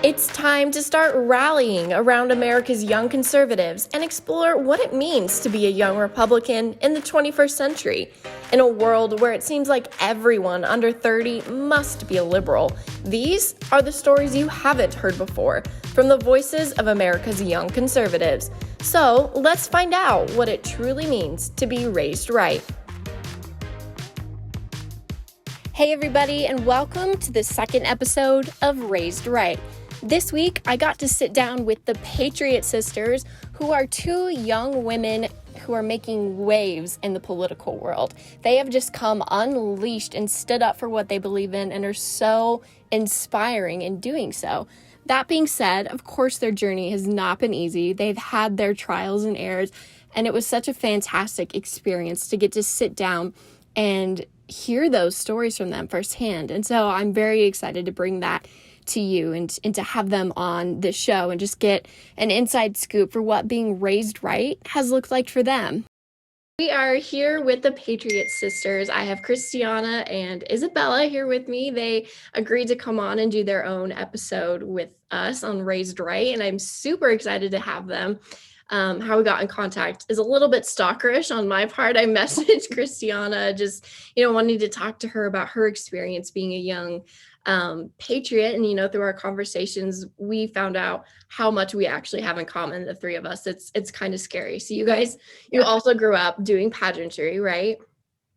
It's time to start rallying around America's young conservatives and explore what it means to be a young Republican in the 21st century. In a world where it seems like everyone under 30 must be a liberal, these are the stories you haven't heard before from the voices of America's young conservatives. So let's find out what it truly means to be raised right. Hey everybody, and welcome to the second episode of Raised Right. This week, I got to sit down with the Patriot Sisters, who are two young women who are making waves in the political world. They have just come unleashed and stood up for what they believe in and are so inspiring in doing so. That being said, of course, their journey has not been easy. They've had their trials and errors, and it was such a fantastic experience to get to sit down and hear those stories from them firsthand. And so I'm very excited to bring that to you and to have them on this show and just get an inside scoop for what being raised right has looked like for them. We are here with the Patriot Sisters. I have Christianna and Isabella here with me. They agreed to come on and do their own episode with us on Raised Right, and I'm super excited to have them. How we got in contact is a little bit stalkerish on my part. I messaged Christianna just, wanting to talk to her about her experience being a young patriot. And, through our conversations, we found out how much we actually have in common, the three of us. It's kind of scary. So you guys, you also grew up doing pageantry, right?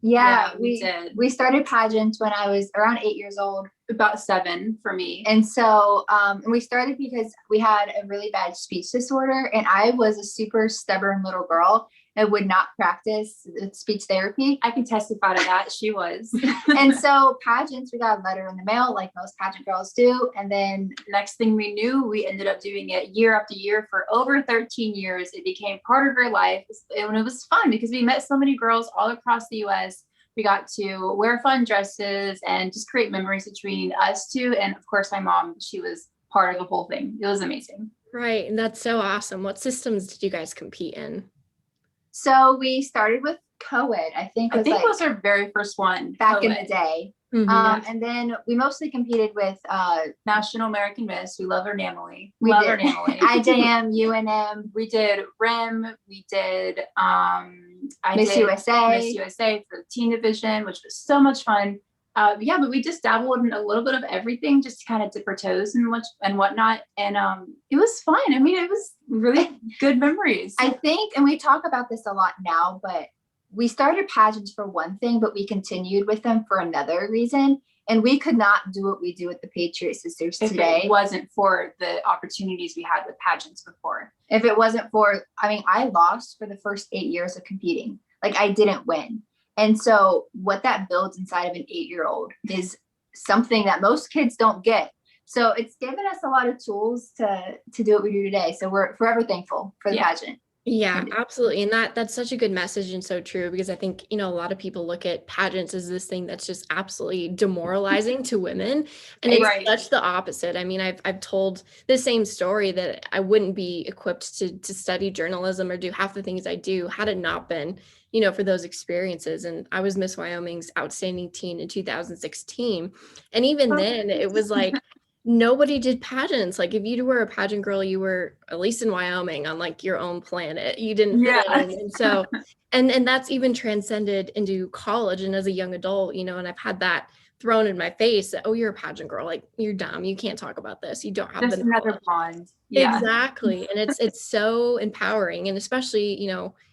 Yeah, we did. We started pageants when I was around 8 years old. About 7 for me. And so we started because we had a really bad speech disorder, and I was a super stubborn little girl and would not practice speech therapy. I can testify to that. She was. And so pageants, we got a letter in the mail like most pageant girls do. And then next thing we knew, we ended up doing it year after year for over 13 years. It became part of our life. And it was fun because we met so many girls all across the US. We got to wear fun dresses and just create memories between us two. And of course, my mom, she was part of the whole thing. It was amazing. Right. And that's so awesome. What systems did you guys compete in? So we started with co-ed. I think it was our very first one back in the day. Mm-hmm. And then we mostly competed with National American Miss. We love her Namely. Her Namely. IJM, UNM. We did RIM. We did Miss USA for the teen division, which was so much fun. But we just dabbled in a little bit of everything just to kind of dip our toes and whatnot. And it was fun. I mean, it was really good memories. I think, and we talk about this a lot now, but we started pageants for one thing, but we continued with them for another reason. And we could not do what we do with the Patriot Sisters today. If it wasn't for the opportunities we had with pageants before. If it wasn't for, I lost for the first 8 years of competing. Like, I didn't win. And so what that builds inside of an 8-year-old is something that most kids don't get. So it's given us a lot of tools to do what we do today. So we're forever thankful for the pageant. Yeah, absolutely. And that's such a good message and so true, because I think, a lot of people look at pageants as this thing that's just absolutely demoralizing to women. And it's such the opposite. I mean, I've told the same story that I wouldn't be equipped to study journalism or do half the things I do had it not been, for those experiences. And I was Miss Wyoming's Outstanding Teen in 2016. And even then it was like, nobody did pageants. Like, if you were a pageant girl, you were, at least in Wyoming, on like your own planet. You didn't fit in. And so, and that's even transcended into college and as a young adult, and I've had that thrown in my face that, oh, you're a pageant girl. Like, you're dumb. You can't talk about this. You don't have just another blonde. Yeah. Exactly. And it's so empowering. And especially,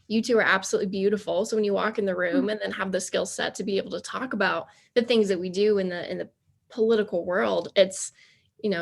you two are absolutely beautiful. So when you walk in the room and then have the skill set to be able to talk about the things that we do in the political world, it's,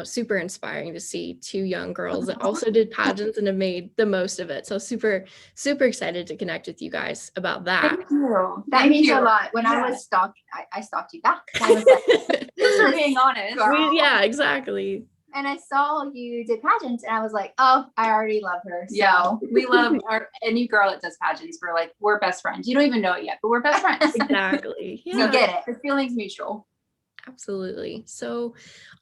super inspiring to see two young girls that also did pageants and have made the most of it. So super, super excited to connect with you guys about that. Thank you. That means a lot. When I was stalked, I stalked you back. I was like, just for being honest. Yeah, exactly. And I saw you did pageants and I was like, oh, I already love her. So. Yeah, we love any girl that does pageants. We're best friends. You don't even know it yet, but we're best friends. Exactly. Yeah. You get it. The feeling's mutual. Absolutely. So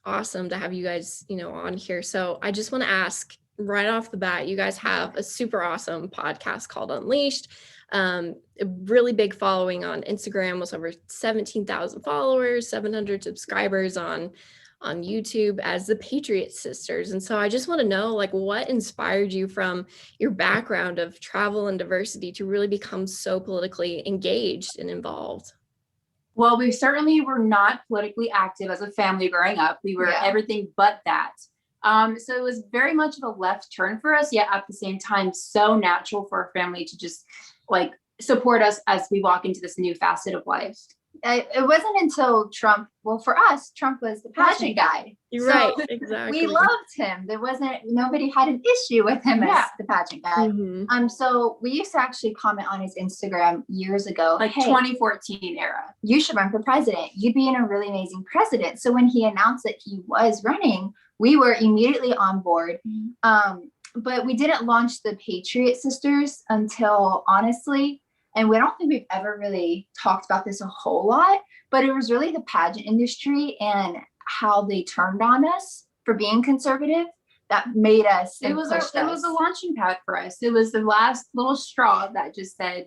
awesome to have you guys, on here. So I just want to ask right off the bat, you guys have a super awesome podcast called Unleashed. A really big following on Instagram, with over 17,000 followers, 700 subscribers on on YouTube as the Patriot Sisters. And so I just want to know, like, what inspired you from your background of travel and diversity to really become so politically engaged and involved? Well, we certainly were not politically active as a family growing up. We were everything but that. So it was very much of a left turn for us, yet at the same time, so natural for our family to just like support us as we walk into this new facet of life. It wasn't until Trump, well, for us, Trump was the pageant guy. You're So right, exactly. we loved him. Nobody had an issue with him as the pageant guy. Mm-hmm. So we used to actually comment on his Instagram years ago, like hey, 2014 era. You should run for president. You'd be a really amazing president. So when he announced that he was running, we were immediately on board. But we didn't launch the Patriot Sisters until, honestly, and we don't think we've ever really talked about this a whole lot, but it was really the pageant industry and how they turned on us for being conservative that made us. It was a launching pad for us. It was the last little straw that just said,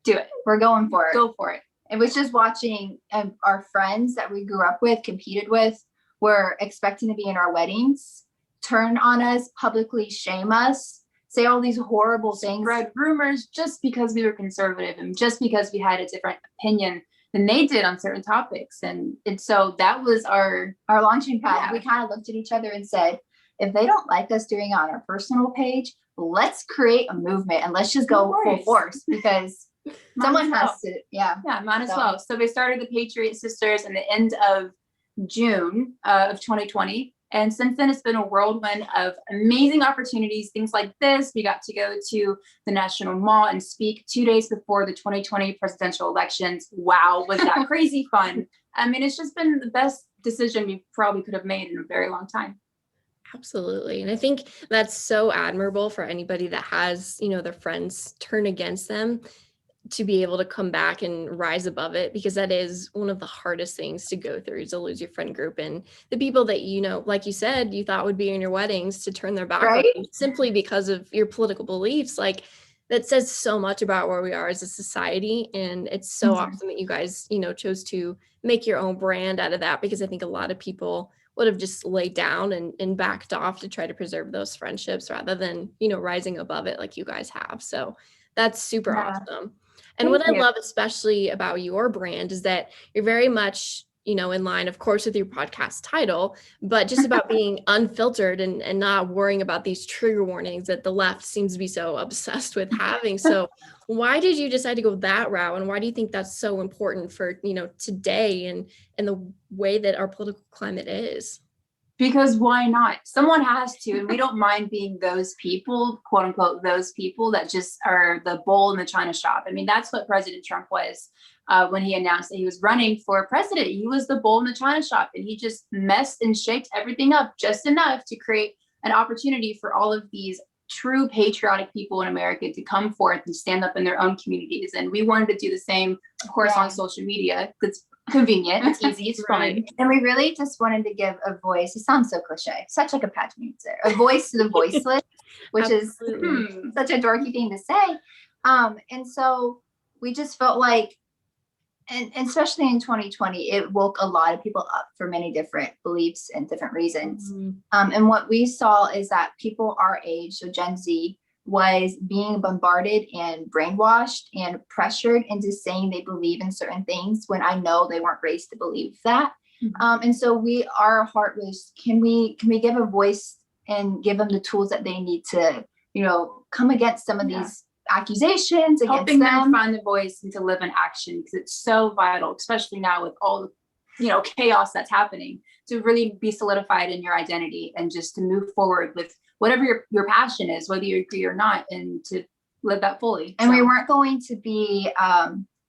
do it. We're going for it. Go for it. It was just watching our friends that we grew up with, competed with, were expecting to be in our weddings, turn on us, publicly shame us, say all these horrible things, spread rumors just because we were conservative and just because we had a different opinion than they did on certain topics. And so that was our launching pad. Yeah. We kind of looked at each other and said, if they don't like us doing it on our personal page, let's create a movement and let's just go full force, because someone has to. Might as well. So we started the Patriot Sisters in the end of June of 2020. And since then, it's been a whirlwind of amazing opportunities, things like this. We got to go to the National Mall and speak 2 days before the 2020 presidential elections. Wow, was that crazy fun. I mean, it's just been the best decision we probably could have made in a very long time. Absolutely. And I think that's so admirable for anybody that has, their friends turn against them, to be able to come back and rise above it, because that is one of the hardest things to go through, is to lose your friend group and the people that, like you said, you thought would be in your weddings, to turn their back on you simply because of your political beliefs. Like, that says so much about where we are as a society. And it's so awesome that you guys, chose to make your own brand out of that, because I think a lot of people would have just laid down and backed off to try to preserve those friendships rather than, rising above it like you guys have. So that's super awesome. And what I love especially about your brand is that you're very much, in line, of course, with your podcast title, but just about being unfiltered and not worrying about these trigger warnings that the left seems to be so obsessed with having. So why did you decide to go that route? And why do you think that's so important for, today and the way that our political climate is? Because why not? Someone has to, and we don't mind being those people, quote unquote, those people that just are the bull in the china shop. I mean, that's what President Trump was when he announced that he was running for president. He was the bull in the china shop, and he just messed and shaked everything up just enough to create an opportunity for all of these true patriotic people in America to come forth and stand up in their own communities. And we wanted to do the same, of course, on social media. It's convenient, it's easy, it's fun. And we really just wanted to give a voice. It sounds so cliche, such like a pageant answer, a voice to the voiceless, which is such a dorky thing to say. And so we just felt like, and especially in 2020, it woke a lot of people up for many different beliefs and different reasons. And what we saw is that people our age, so Gen Z, was being bombarded and brainwashed and pressured into saying they believe in certain things when I know they weren't raised to believe that. And so our heart was, can we give a voice and give them the tools that they need to, come against some of these accusations, helping them find the voice and to live in action, because it's so vital, especially now with all the chaos that's happening, to really be solidified in your identity and just to move forward with whatever your passion is, whether you agree or not, and to live that fully. And we weren't going to be,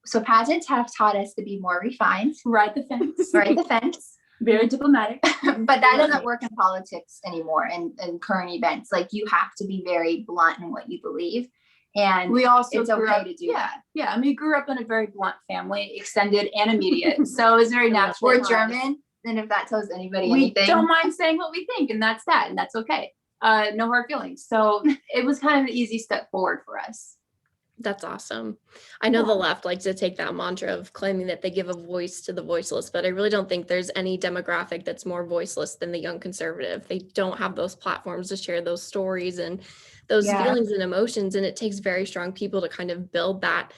so pageants have taught us to be more refined. Ride the fence. Ride the fence. Very diplomatic. But that doesn't work in politics anymore and current events. Like, you have to be very blunt in what you believe. And we also it's okay to do that. Yeah. I mean, we grew up in a very blunt family, extended and immediate. So it was very natural. We're German. And if that tells anybody anything, we don't mind saying what we think, and that's that. And that's okay. No hard feelings. So it was kind of an easy step forward for us. That's awesome. I know the left likes to take that mantra of claiming that they give a voice to the voiceless, but I really don't think there's any demographic that's more voiceless than the young conservative. They don't have those platforms to share those stories and those Yeah. feelings and emotions, and it takes very strong people to kind of build that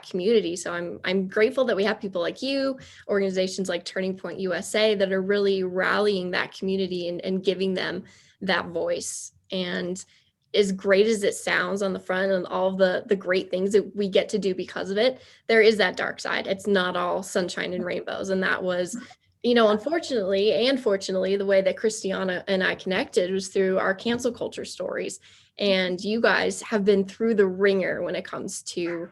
community. So I'm grateful that we have people like you, organizations like Turning Point USA that are really rallying that community and giving them that voice. And as great as it sounds on the front and all the great things that we get to do because of it, there is that dark side. It's not all sunshine and rainbows. And that was, unfortunately and fortunately, the way that Christianna and I connected was through our cancel culture stories. And you guys have been through the ringer when it comes to,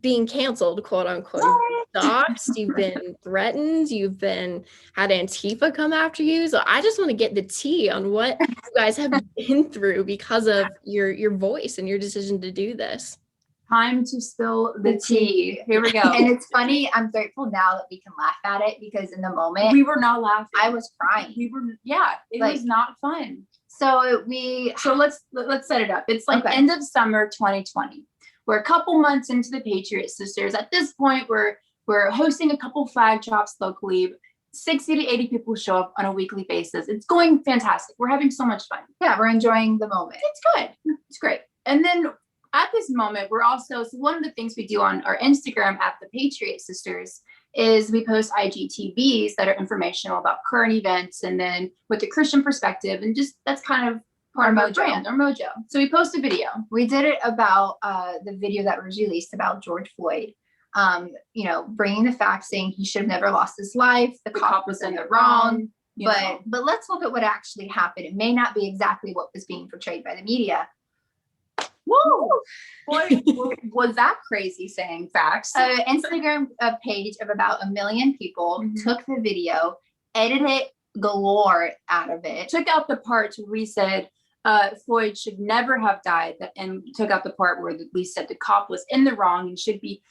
being canceled, quote unquote. You've been doxxed, you've been threatened, you've been had Antifa come after you. So I just want to get the tea on what you guys have been through because of your voice and your decision to do this. Time to spill the tea. Here we go. And it's funny, I'm grateful now that we can laugh at it, because in the moment we were not laughing. I was crying. It was not fun. So let's set it up. It's like Okay. end of summer 2020. We're a couple months into the Patriot Sisters. At this point, we're hosting a couple flag drops locally. 60 to 80 people show up on a weekly basis. It's going fantastic. We're having so much fun. Yeah, we're enjoying the moment. It's good. It's great. And then at this moment, we're also, so one of the things we do on our Instagram at the Patriot Sisters is we post IGTVs that are informational about current events, and then with the Christian perspective, and just that's kind of our brand, our mojo. So we post a video. We did it about the video that was released about George Floyd. Bringing the facts, saying he should have never lost his life. The cop was in the wrong. But let's look at what actually happened. It may not be exactly what was being portrayed by the media. Whoa! Was that crazy saying facts? Instagram page of about 1 million people took the video, edited galore out of it. Took out the parts where we said Floyd should never have died, and took out the part where we said the cop was in the wrong and should be,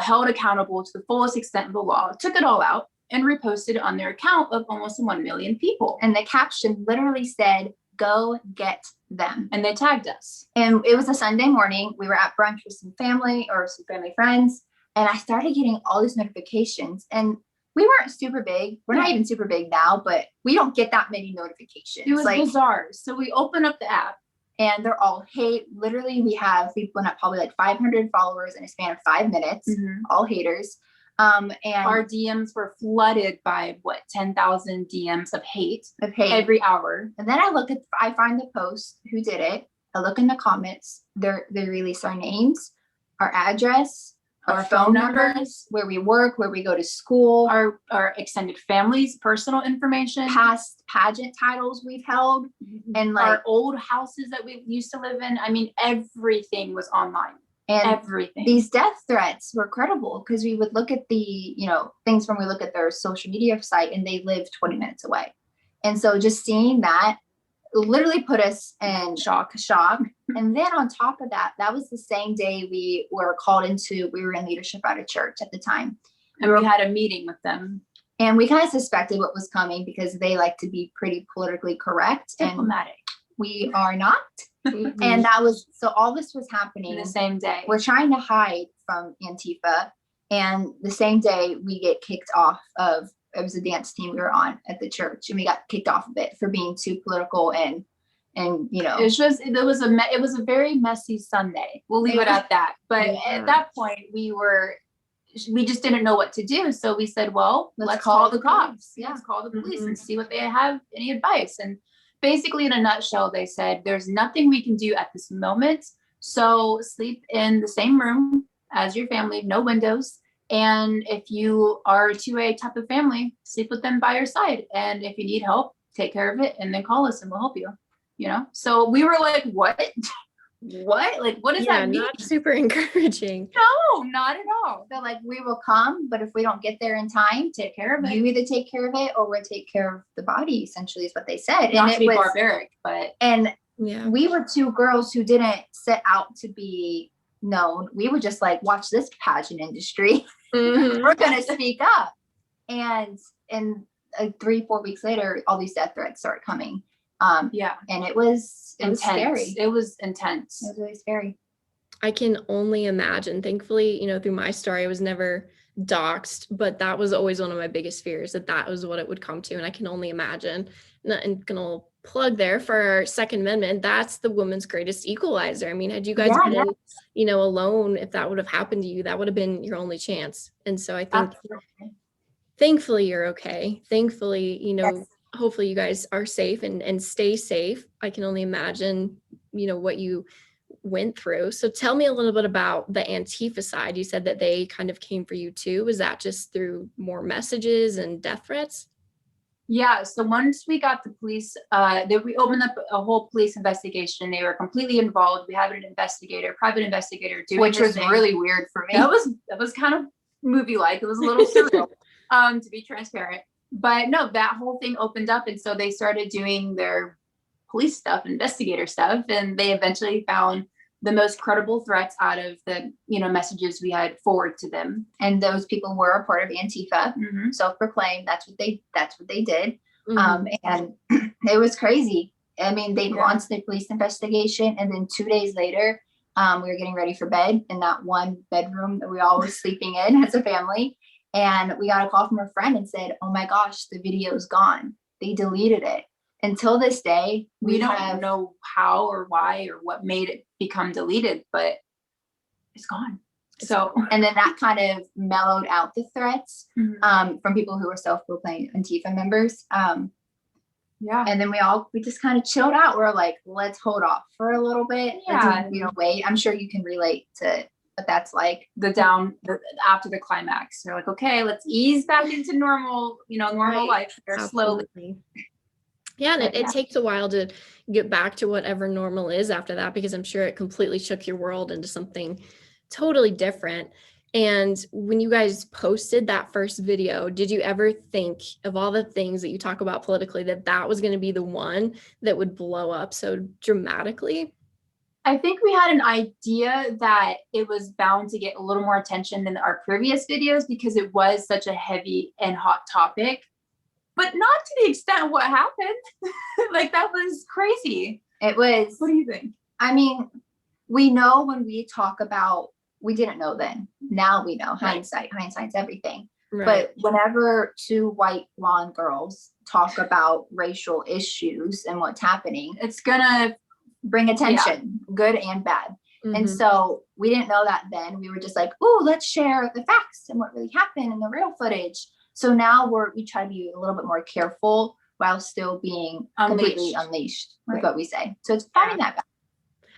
held accountable to the fullest extent of the law. Took it all out and reposted on their account of almost 1 million people. And the caption literally said, "Go get them." And they tagged us. And it was a Sunday morning. We were at brunch with some family friends. And I started getting all these notifications. And we weren't super big. We're not even super big now, but we don't get that many notifications. It was bizarre. So we open up the app. And they're all hate. Literally, we went up probably like 500 followers in a span of 5 minutes, all haters. And our DMs were flooded by 10,000 DMs of hate every hour. And then I find the post, who did it. I look in the comments. They release our names, our address, our phone numbers, where we work, where we go to school, our extended families, personal information, past pageant titles we've held, and our old houses that we used to live in. I mean, everything was online. And everything. These death threats were credible, because we would look at the, things when we look at their social media site, and they live 20 minutes away. And so just seeing that literally put us in shock. And then on top of that, that was the same day we were in leadership at a church at the time. And we had a meeting with them. And we kind of suspected what was coming, because they like to be pretty politically correct. Diplomatic. And we are not. And so all this was happening the same day. We're trying to hide from Antifa. And the same day we get kicked off of, it was a dance team we were on at the church, and we got kicked off of it for being too political and it was a very messy Sunday. We'll leave it at that. But at that point we just didn't know what to do. So we said, well, let's call the cops. Yeah. Let's call the police and see what they have, any advice. And basically, in a nutshell, they said, there's nothing we can do at this moment. So sleep in the same room as your family, no windows. And if you are to a type of family, sleep with them by your side. And if you need help, take care of it, and then call us and we'll help you. So we were like, what? Like, what does that mean? Not super encouraging. No, not at all. So we will come, but if we don't get there in time, take care of it. You either take care of it or we'll take care of the body, essentially, is what they said. Not to be barbaric, but. And we were two girls who didn't set out to be known. We were just like, watch this pageant industry. We're going to speak up. And 3-4 weeks later, all these death threats started coming. And it was intense. scary. It was intense. It was really scary. I can only imagine. Thankfully, through my story, I was never doxxed, but that was always one of my biggest fears, that was what it would come to. And I can only imagine. And gonna plug there for our Second Amendment, that's the woman's greatest equalizer. I mean, had you guys Yeah, been, alone, if that would have happened to you, that would have been your only chance. And so I think absolutely. thankfully you're okay. Thankfully, Yes. hopefully you guys are safe and stay safe. I can only imagine, what you went through. So tell me a little bit about the Antifa side. You said that they kind of came for you too. Was that just through more messages and death threats? Yeah. So once we got the police, we opened up a whole police investigation. They were completely involved. We had an private investigator doing Which was thing. really weird for me. That was kind of movie-like. It was a little surreal, to be transparent. But no, that whole thing opened up. And so they started doing their police stuff, investigator stuff. And they eventually found the most credible threats out of the, messages we had forward to them. And those people were a part of Antifa, Mm-hmm. self-proclaimed. That's what they did. Mhm. And it was crazy. I mean, they launched the police investigation, and then 2 days later, we were getting ready for bed in that one bedroom that we all were sleeping in as a family. And we got a call from a friend and said, "Oh my gosh, the video is gone. They deleted it." Until this day, We don't know how or why or what made it become deleted, but it's gone. So, and then that kind of mellowed out the threats Mhm. from people who were self-proclaimed Antifa members. Yeah. And then we just kind of chilled out. We're like, let's hold off for a little bit. Yeah. Let's, wait. I'm sure you can relate to what that's like. After the climax, they're like, okay, let's ease back into normal, normal life here slowly. Absolutely. Yeah, and it takes a while to get back to whatever normal is after that, because I'm sure it completely shook your world into something totally different. And when you guys posted that first video, did you ever think, of all the things that you talk about politically, that was going to be the one that would blow up so dramatically? I think we had an idea that it was bound to get a little more attention than our previous videos because it was such a heavy and hot topic, but not to the extent of what happened. Like, that was crazy. It was. What do you think? I mean, we know when we talk about, we didn't know then. Now we know. Hindsight's everything. Right. But whenever two white blonde girls talk about racial issues and what's happening, it's gonna bring attention, good and bad. Mhm. And so we didn't know that then. We were just like, oh, let's share the facts and what really happened and the real footage. So now we try to be a little bit more careful while still being completely unleashed with what we say. So it's finding that balance.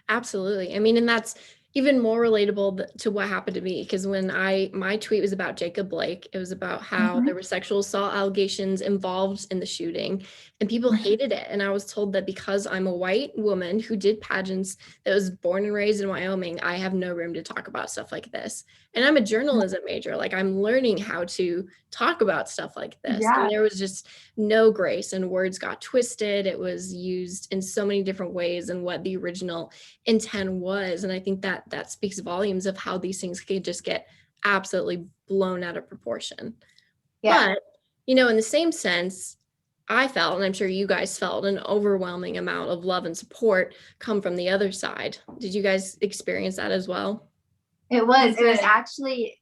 Absolutely. I mean, and that's even more relatable to what happened to me, because when my tweet was about Jacob Blake, it was about how there were sexual assault allegations involved in the shooting, and people hated it. And I was told that because I'm a white woman who did pageants, that was born and raised in Wyoming, I have no room to talk about stuff like this. And I'm a journalism major, like I'm learning how to talk about stuff like this. Yeah. And there was just no grace, and words got twisted. It was used in so many different ways and what the original intent was. And I think that speaks volumes of how these things could just get absolutely blown out of proportion. Yeah. But, in the same sense, I felt, and I'm sure you guys felt, an overwhelming amount of love and support come from the other side. Did you guys experience that as well? It was actually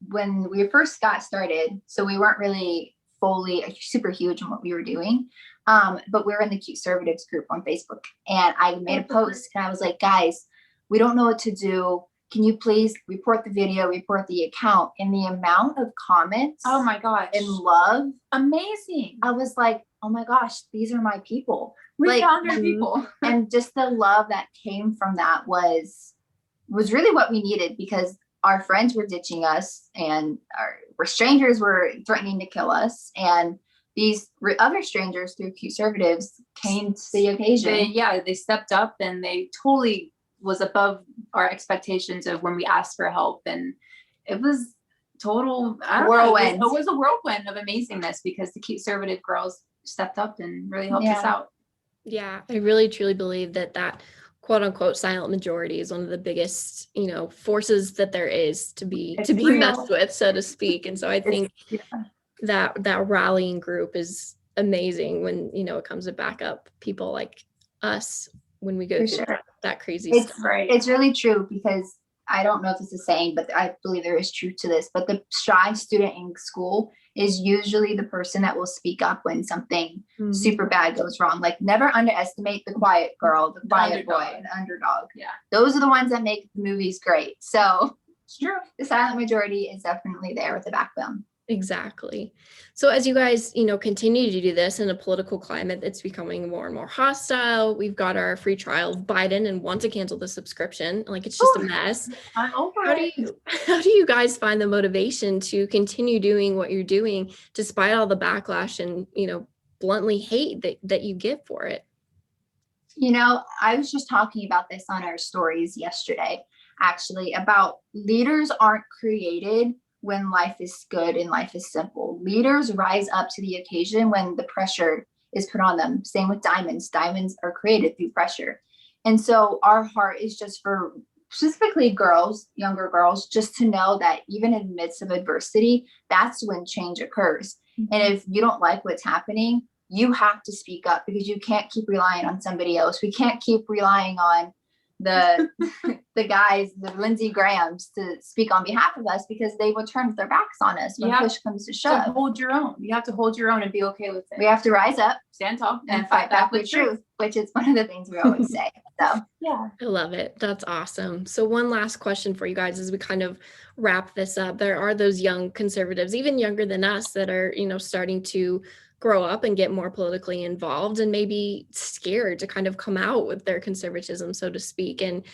when we first got started. So we weren't really fully super huge in what we were doing. But we were in the Conservatives group on Facebook, and I made a post and I was like, guys, we don't know what to do. Can you please report the video, report the account? And the amount of comments, oh my gosh, and love, amazing. I was like, oh my gosh, these are my people. We found our people. And just the love that came from that was really what we needed, because our friends were ditching us, and our strangers were threatening to kill us, and these other strangers through Conservatives came to the occasion. They stepped up, and they totally was above our expectations of when we asked for help. And it was total whirlwind. It was a whirlwind of amazingness, because the Conservative girls stepped up and really helped us out. Yeah, I really truly believe that quote unquote silent majority is one of the biggest, forces that there is to be messed with, so to speak. And so I think that rallying group is amazing when, it comes to back up people like us when we go through that crazy stuff. It's really true, because I don't know if it's a saying, but I believe there is truth to this, but the shy student in school is usually the person that will speak up when something super bad goes wrong. Like, never underestimate the quiet girl, the quiet boy, the underdog. Yeah. Those are the ones that make the movies great. So it's true. The silent majority is definitely there with the backbone. Exactly. So as you guys, continue to do this in a political climate that's becoming more and more hostile, we've got our free trial of Biden and want to cancel the subscription. Like, it's just a mess. I'm over How do you guys find the motivation to continue doing what you're doing despite all the backlash and, bluntly hate that you get for it? I was just talking about this on our stories yesterday, actually, about leaders aren't created when life is good and life is simple. Leaders rise up to the occasion when the pressure is put on them. Same with diamonds. Diamonds are created through pressure. And so our heart is just for specifically girls, younger girls, just to know that even in the midst of adversity, that's when change occurs. And if you don't like what's happening, you have to speak up, because you can't keep relying on somebody else. We can't keep relying on the guys, the Lindsey Grahams, to speak on behalf of us, because they will turn their backs on us when push comes to shove. Hold your own. You have to hold your own and be okay with it. We have to rise up, stand tall, and fight back with truth, which is one of the things we always say. So yeah, I love it. That's awesome. So one last question for you guys as we kind of wrap this up. There are those young conservatives, even younger than us, that are, starting to grow up and get more politically involved and maybe scared to kind of come out with their conservatism, so to speak. And,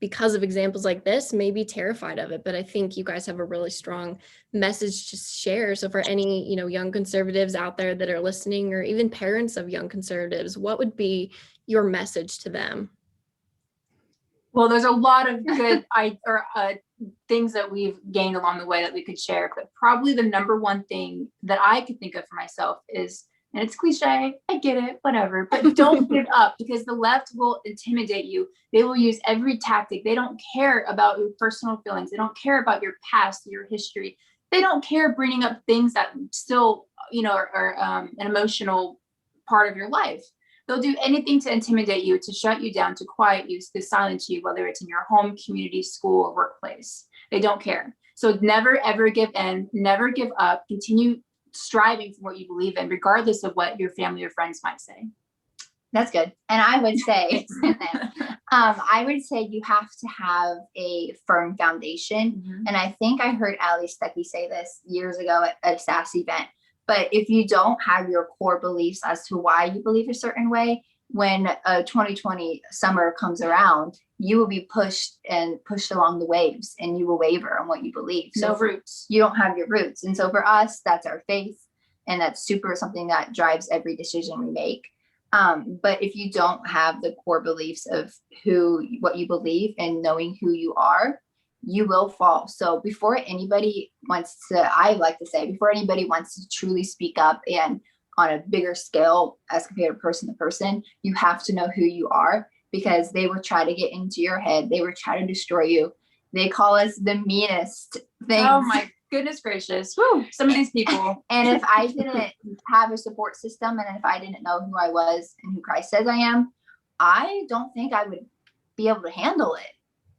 because of examples like this, maybe terrified of it. But I think you guys have a really strong message to share. So for any, young conservatives out there that are listening, or even parents of young conservatives, what would be your message to them? Well, there's a lot of good things that we've gained along the way that we could share, but probably the number one thing that I could think of for myself is, and it's cliche, I get it, whatever, but don't give up, because the left will intimidate you. They will use every tactic. They don't care about your personal feelings. They don't care about your past, your history. They don't care bringing up things that still, are an emotional part of your life. They'll do anything to intimidate you, to shut you down, to quiet you, to silence you, whether it's in your home, community, school, or workplace. They don't care. So never, ever give in, never give up, continue striving for what you believe in, regardless of what your family or friends might say. That's good. And I would say, you have to have a firm foundation. And I think I heard Ali Stuckey say this years ago at a SAS event. But if you don't have your core beliefs as to why you believe a certain way, when 2020 summer comes around, you will be pushed along the waves, and you will waver on what you believe. So no roots. You don't have your roots. And so for us, that's our faith. And that's super something that drives every decision we make. But if you don't have the core beliefs of what you believe and knowing who you are, you will fall. So before anybody wants to truly speak up and on a bigger scale as compared to person to person, you have to know who you are, because they will try to get into your head. They will try to destroy you. They call us the meanest things. Oh my goodness gracious. Woo, some of these people. And if I didn't have a support system, and if I didn't know who I was and who Christ says I am, I don't think I would be able to handle it.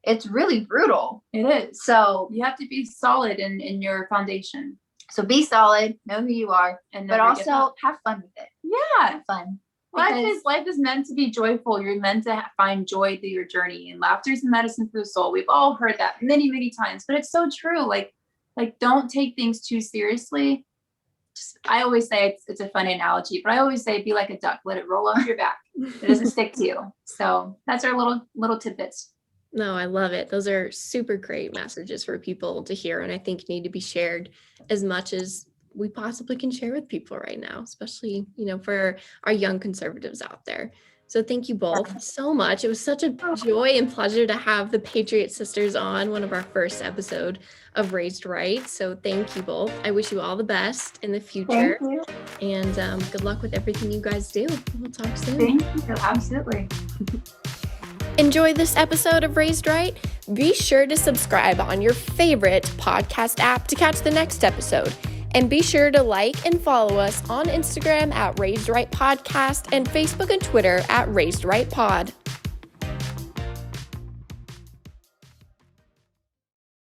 It's really brutal. It is. So you have to be solid in your foundation. So be solid, know who you are, but also have fun with it. Yeah. Have fun. Life is meant to be joyful. You're meant to find joy through your journey, and laughter is the medicine for the soul. We've all heard that many, many times, but it's so true. Like don't take things too seriously. I always say it's a funny analogy, but I always say, be like a duck, let it roll off your back. It doesn't stick to you. So that's our little tidbits. No, I love it. Those are super great messages for people to hear, and I think need to be shared as much as we possibly can share with people right now, especially, for our young conservatives out there. So thank you both so much. It was such a joy and pleasure to have the Patriot Sisters on one of our first episode of Raised Right. So thank you both. I wish you all the best in the future. Thank you. And good luck with everything you guys do. We'll talk soon. Thank you. Absolutely. Enjoy this episode of Raised Right? Be sure to subscribe on your favorite podcast app to catch the next episode. And be sure to like and follow us on Instagram at Raised Right Podcast and Facebook and Twitter at Raised Right Pod.